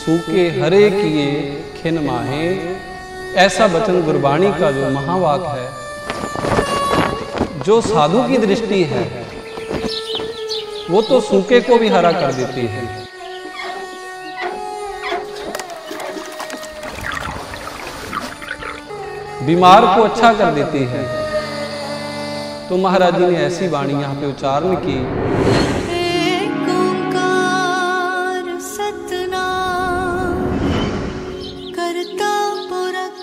सूखे हरे किए खिन माहे, ऐसा वचन गुरबाणी का जो महावाक है, जो साधु की दृष्टि है वो तो सूखे को भी हरा कर देती है। बीमार को अच्छा कर देती है। तो महाराज जी ने ऐसी वाणी यहाँ पे उच्चारण की। एक ओंकार सतनाम करता पुरख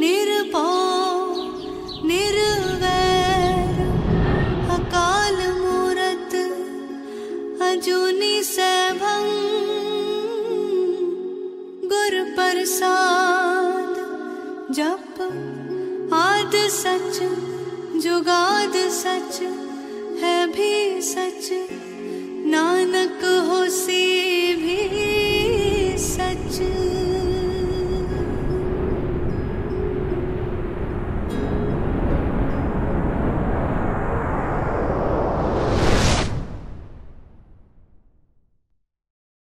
निर्भव निर्वैर अकाल मूरत अजूनी सैभं गुर प्रसाद जप आद सच जुगाद सच है भी सच नानक होसी भी सच।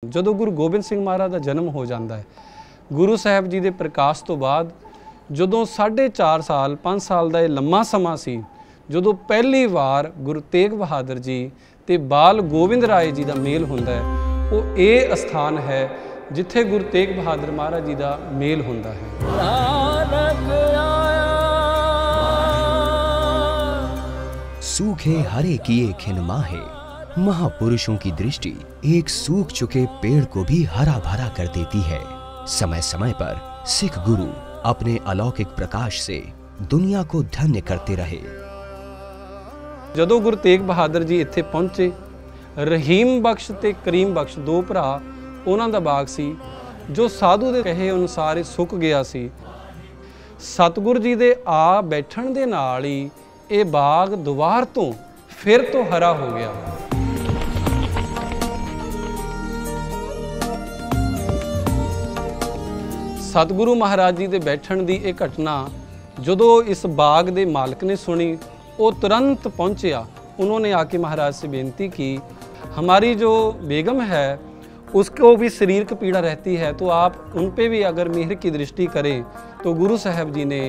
ਜਦੋਂ ਗੁਰੂ ਗੋਬਿੰਦ ਸਿੰਘ ਮਹਾਰਾਜ ਦਾ ਜਨਮ ਹੋ ਜਾਂਦਾ ਹੈ, ਗੁਰੂ ਸਾਹਿਬ ਜੀ ਦੇ ਪ੍ਰਕਾਸ਼ ਤੋਂ ਬਾਅਦ ਜਦੋਂ 4.5 ਸਾਲ 5 ਸਾਲ ਦਾ ਇਹ ਲੰਮਾ ਸਮਾਂ ਸੀ, ਜਦੋਂ ਪਹਿਲੀ ਵਾਰ ਗੁਰੂ ਤੇਗ ਬਹਾਦਰ ਜੀ ਤੇ ਬਾਲ ਗੋਬਿੰਦ ਰਾਏ ਜੀ ਦਾ ਮੇਲ ਹੁੰਦਾ ਹੈ, ਉਹ ਇਹ ਅਸਥਾਨ ਹੈ ਜਿੱਥੇ ਗੁਰੂ ਤੇਗ ਬਹਾਦਰ ਮਹਾਰਾਜ ਜੀ ਦਾ ਮੇਲ ਹੁੰਦਾ ਹੈ। सूखे हरे किए खिन माहे, महापुरुषों की दृष्टि एक सूख चुके पेड़ को भी हरा भरा कर देती है। समय समय पर सिख गुरु अपने अलौकिक प्रकाश से दुनिया को धन्य करते रहे। ਜਦੋਂ ਗੁਰੂ ਤੇਗ ਬਹਾਦਰ ਜੀ ਇੱਥੇ ਪਹੁੰਚੇ, ਰਹੀਮ ਬਖਸ਼ ਤੇ ਕਰੀਮ ਬਖਸ਼ ਦੋ ਭਰਾ, ਉਹਨਾਂ ਦਾ ਬਾਗ ਸੀ ਜੋ ਸਾਧੂ ਦੇ ਕਹੇ ਅਨੁਸਾਰ ਸੁੱਕ ਗਿਆ ਸੀ। ਸਤਿਗੁਰ ਜੀ ਦੇ ਆ ਬੈਠਣ ਦੇ ਨਾਲ ਹੀ ਇਹ ਬਾਗ ਦੁਬਾਰ ਤੋਂ ਫਿਰ ਤੋਂ ਹਰਾ ਹੋ ਗਿਆ। ਸਤਿਗੁਰੂ ਮਹਾਰਾਜ ਜੀ ਦੇ ਬੈਠਣ ਦੀ ਇਹ ਘਟਨਾ ਜਦੋਂ ਇਸ ਬਾਗ ਦੇ ਮਾਲਕ ਨੇ ਸੁਣੀ, वो तुरंत पहुंचा। उन्होंने आके महाराज से बेनती की, हमारी जो बेगम है उसको भी शरीर की पीड़ा रहती है, तो आप उन पे भी अगर मेहर की दृष्टि करें। तो गुरु साहब जी ने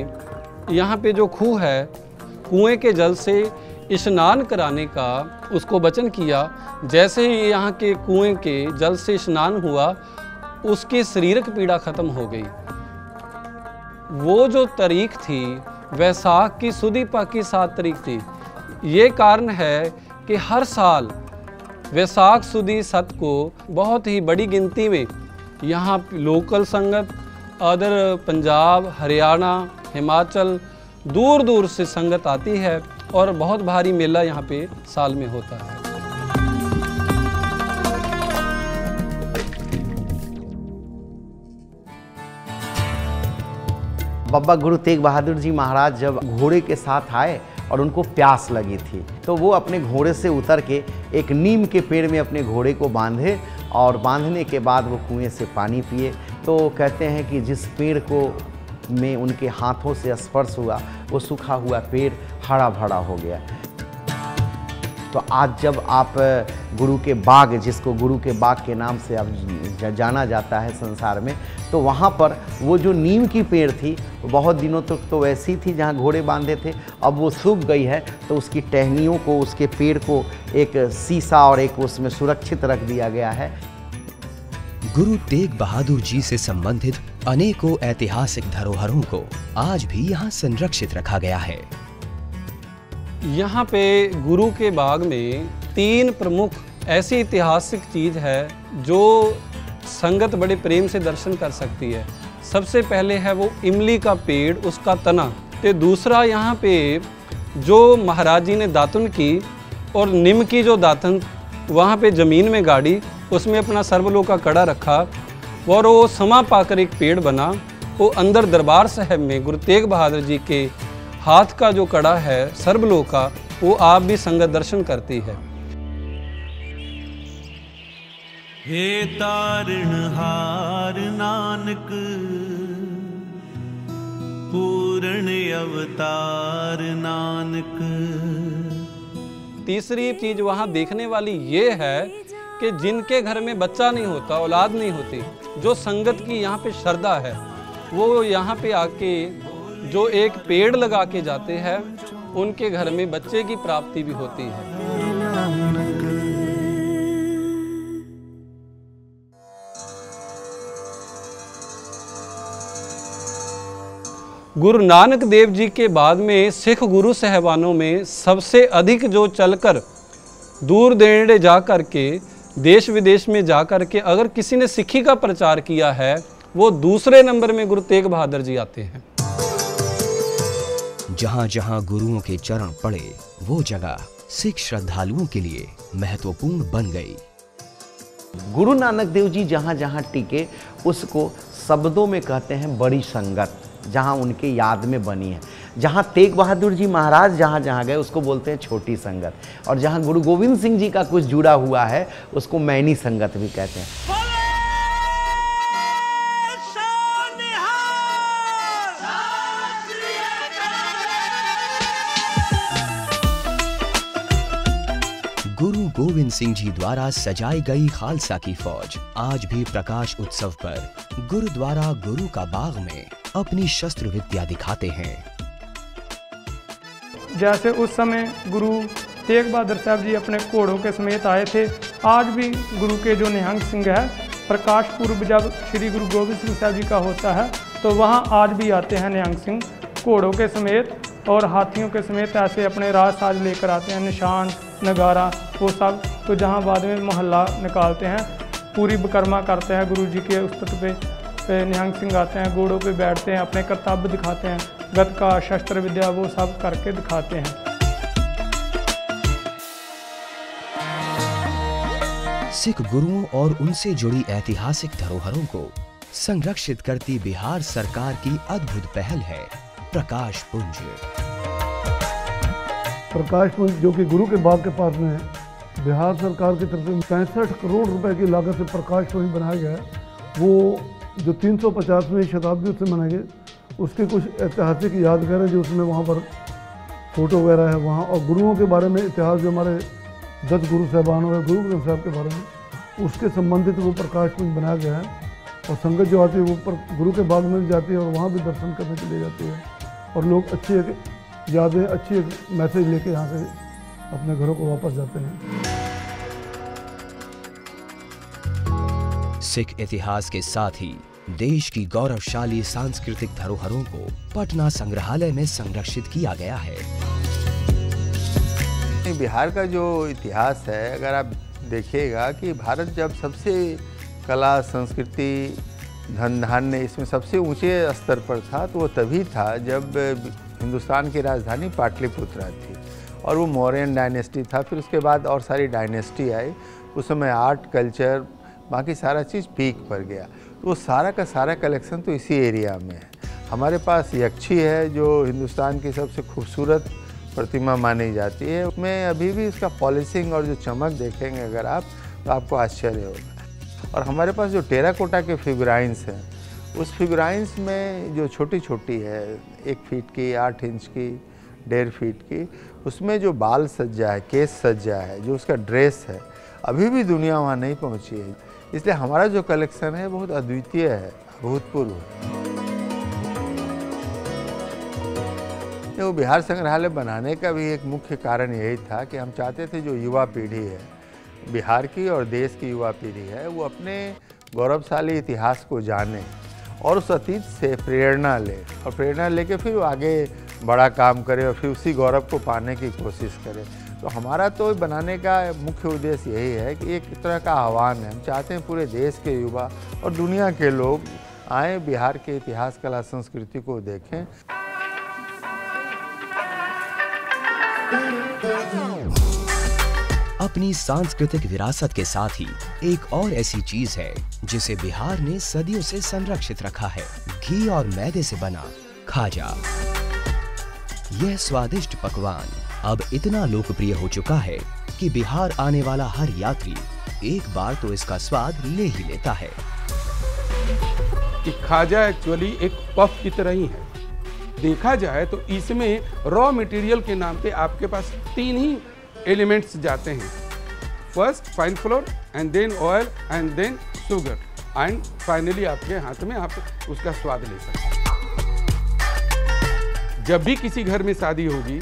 यहाँ पे जो खूह है, कुएं के जल से स्नान कराने का उसको वचन किया। जैसे ही यहाँ के कुएं के जल से स्नान हुआ, उसकी शारीरिक पीड़ा खत्म हो गई। वो जो तारीख थी वैसाख की सुदी पाकी 7 तारीख थी। ये कारण है कि हर साल वैसाख सुदी 7 को बहुत ही बड़ी गिनती में यहाँ लोकल संगत, अदर पंजाब, हरियाणा, हिमाचल, दूर दूर से संगत आती है और बहुत भारी मेला यहाँ पे साल में होता है। बाबा गुरु तेग बहादुर जी महाराज जब घोड़े के साथ आए और उनको प्यास लगी थी, तो वो अपने घोड़े से उतर के एक नीम के पेड़ में अपने घोड़े को बांधे और बांधने के बाद वो कुएं से पानी पिए। तो कहते हैं कि जिस पेड़ को में उनके हाथों से स्पर्श हुआ, वो सूखा हुआ पेड़ हरा भरा हो गया। तो आज जब आप गुरु के बाग, जिसको गुरु के बाग के नाम से अब जाना जाता है संसार में, तो वहाँ पर वो जो नीम की पेड़ थी, बहुत दिनों तक तो वैसी थी जहाँ घोड़े बांधे थे, अब वो सूख गई है। तो उसकी टहनियों को, उसके पेड़ को एक शीशा और एक उसमें सुरक्षित रख दिया गया है। गुरु तेग बहादुर जी से संबंधित अनेकों ऐतिहासिक धरोहरों को आज भी यहाँ संरक्षित रखा गया है। यहाँ पे गुरु के बाग में 3 प्रमुख ऐसी ऐतिहासिक चीज़ है जो संगत बड़े प्रेम से दर्शन कर सकती है। सबसे पहले है वो इमली का पेड़, उसका तना। तो दूसरा यहाँ पे जो महाराज जी ने दातुन की और निम की जो दातन वहाँ पे ज़मीन में गाड़ी, उसमें अपना सर्वलोक का कड़ा रखा और वो समा पाकर एक पेड़ बना। वो अंदर दरबार साहब में गुरु तेग बहादुर जी के हाथ का जो कड़ा है सर्वलोक का, वो आप भी संगत दर्शन करती है। हे तारणहार नानक पूर्ण अवतार नानक। तीसरी चीज वहाँ देखने वाली ये है कि जिनके घर में बच्चा नहीं होता, औलाद नहीं होती, जो संगत की यहाँ पे श्रद्धा है, वो यहाँ पे आके जो एक पेड़ लगा के जाते हैं, उनके घर में बच्चे की प्राप्ति भी होती है। गुरु नानक देव जी के बाद में सिख गुरु साहबानों में सबसे अधिक जो चलकर दूर देड़े जा कर के देश विदेश में जा कर के अगर किसी ने सिक्खी का प्रचार किया है, वो दूसरे नंबर में गुरु तेग बहादुर जी आते हैं। जहां जहां गुरुओं के चरण पड़े, वो जगह सिख श्रद्धालुओं के लिए महत्वपूर्ण बन गई। गुरु नानक देव जी जहाँ जहाँ टिके, उसको शब्दों में कहते हैं बड़ी संगत, जहाँ उनके याद में बनी है। जहाँ तेग बहादुर जी महाराज जहाँ जहाँ गए, उसको बोलते हैं छोटी संगत, और जहाँ गुरु गोविंद सिंह जी का कुछ जुड़ा हुआ है, उसको मैनी संगत भी कहते हैं। गुरु गोविंद सिंह जी द्वारा सजाई गई खालसा की फौज आज भी प्रकाश उत्सव पर गुरुद्वारा गुरु का बाग में अपनी शस्त्र विद्या दिखाते हैं। जैसे उस समय गुरु तेग बहादुर साहब जी अपने घोड़ों के समेत आए थे, आज भी गुरु के जो निहंग सिंह है, प्रकाश पूर्व जब श्री गुरु गोविंद सिंह साहब जी का होता है, तो वहाँ आज भी आते हैं निहंग सिंह घोड़ों के समेत और हाथियों के समेत, ऐसे अपने राज साज लेकर आते हैं, निशान नगारा वो सब। तो जहाँ बाद में मोहल्ला निकालते हैं, पूरी विकर्मा करते हैं गुरु जी के उस्तत पे निहंग सिंह आते हैं, घोड़ों पे बैठते हैं, अपने कर्तव्य दिखाते हैं, गत का शस्त्र विद्या वो सब करके दिखाते हैं। सिख गुरुओं और उनसे जुड़ी ऐतिहासिक धरोहरों को संरक्षित करती बिहार सरकार की अद्भुत पहल है प्रकाश पुंज। प्रकाश पुंज जो कि गुरु के बाग के पास में है, बिहार सरकार की तरफ से 65 करोड़ रुपए की लागत से प्रकाश पुंज बनाया गया है। वो जो 350वीं शताब्दी से बनाए गए, उसके कुछ ऐतिहासिक यादगार है जो उसमें वहाँ पर फोटो वगैरह है वहाँ, और गुरुओं के बारे में इतिहास जो हमारे 10 गुरु साहबान और गुरु ग्रंथ साहब के बारे में उसके संबंधित वो प्रकाश पुंज बनाया गया है। और संगत जो आती है वो पर गुरु के बाग में भी जाती है और वहाँ भी दर्शन करने के लिए जाती है, और लोग अच्छी यादें, अच्छी मैसेज लेके यहाँ से अपने घरों को वापस जाते हैं। सिख इतिहास के साथ ही देश की गौरवशाली सांस्कृतिक धरोहरों को पटना संग्रहालय में संरक्षित किया गया है। बिहार का जो इतिहास है, अगर आप देखिएगा कि भारत जब सबसे कला, संस्कृति, धन धान्य इसमें सबसे ऊंचे स्तर पर था, तो वो तभी था जब हिंदुस्तान की राजधानी पाटलिपुत्रा थी और वो मौर्यन डायनेस्टी था। फिर उसके बाद और सारी डायनेस्टी आई, उस समय आर्ट, कल्चर, बाकी सारा चीज़ पीक पर गया। तो वो सारा का सारा कलेक्शन तो इसी एरिया में है। हमारे पास यक्षी है जो हिंदुस्तान की सबसे खूबसूरत प्रतिमा मानी जाती है। उसमें अभी भी उसका पॉलिशिंग और जो चमक देखेंगे अगर आप, तो आपको आश्चर्य होगा। और हमारे पास जो टेराकोटा के फिगराइंस हैं, उस फिगराइंस में जो छोटी छोटी है, 1 फीट की, 8 इंच की, 1.5 फीट की, उसमें जो बाल सज्जा है, केस सज्जा है, जो उसका ड्रेस है, अभी भी दुनिया वहाँ नहीं पहुँची है। इसलिए हमारा जो कलेक्शन है बहुत अद्वितीय है, अभूतपूर्व है। वो बिहार संग्रहालय बनाने का भी एक मुख्य कारण यही था कि हम चाहते थे जो युवा पीढ़ी है बिहार की और देश की युवा पीढ़ी है, वो अपने गौरवशाली इतिहास को जाने और उस अतीत से प्रेरणा ले, और प्रेरणा लेके फिर वो आगे बड़ा काम करे और फिर उसी गौरव को पाने की कोशिश करे। तो हमारा तो बनाने का मुख्य उद्देश्य यही है कि एक तरह का आह्वान है। हम चाहते हैं पूरे देश के युवा और दुनिया के लोग आएँ, बिहार के इतिहास, कला, संस्कृति को देखें। अपनी सांस्कृतिक विरासत के साथ ही एक और ऐसी चीज है जिसे बिहार ने सदियों से संरक्षित रखा है, घी और मैदे से बना खाजा। यह स्वादिष्ट पकवान अब इतना लोकप्रिय हो चुका है कि बिहार आने वाला हर यात्री एक बार तो इसका स्वाद ले ही लेता है। कि खाजा एक्चुअली एक पफ की तरह ही है। देखा जाए तो इसमें रॉ मटेरियल के नाम पे आपके पास 3 ही एलिमेंट्स जाते हैं। First fine flour, and then oil, and then sugar. And finally आपके हाथ में आप उसका स्वाद ले सकते हैं। जब भी किसी घर में शादी होगी,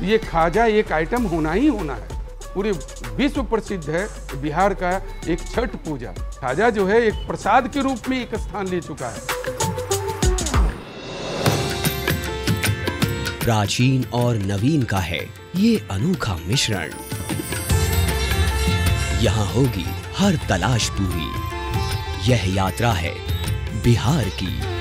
ये खाजा एक आइटम होना ही होना है। पूरे विश्व प्रसिद्ध है बिहार का एक छठ पूजा। खाजा जो है एक प्रसाद के रूप में एक स्थान ले चुका है। प्राचीन और नवीन का है ये अनोखा मिश्रण। यहाँ होगी हर तलाश पूरी। यह यात्रा है बिहार की।